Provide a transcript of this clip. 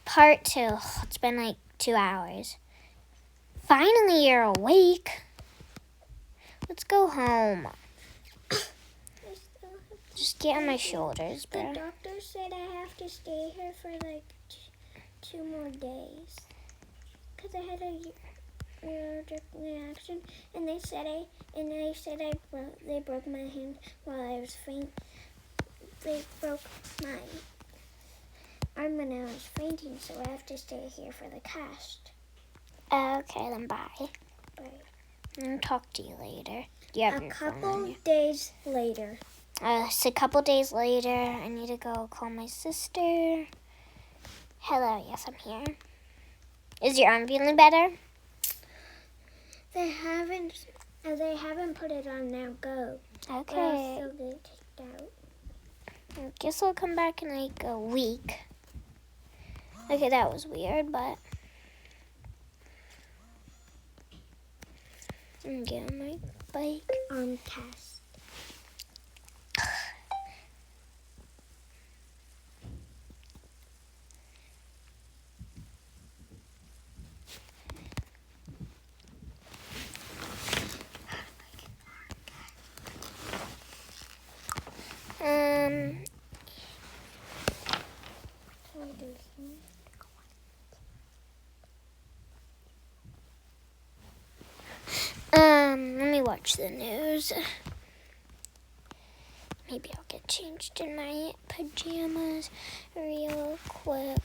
Part 2. It's been like 2 hours. Finally, you're awake. Let's go home. Just get on my shoulders, bro. The doctor said I have to stay here for like 2 more days. Because I had a allergic reaction. And they said they broke my hand while I was faint. They broke my arm when I was fainting, so I have to stay here for the cast. Okay, then bye. Bye. I'll talk to you later. Do you have your phone on couple you? days later. It's a couple days later. I need to go call my sister. Hello, yes, I'm here. Is your arm feeling better? They haven't put it on now. Go. Okay. I'll still get kicked out. I guess I'll come back in like a week. Okay, that was weird, but I'm getting my bike. On cast. Let me watch the news. Maybe I'll get changed in my pajamas real quick.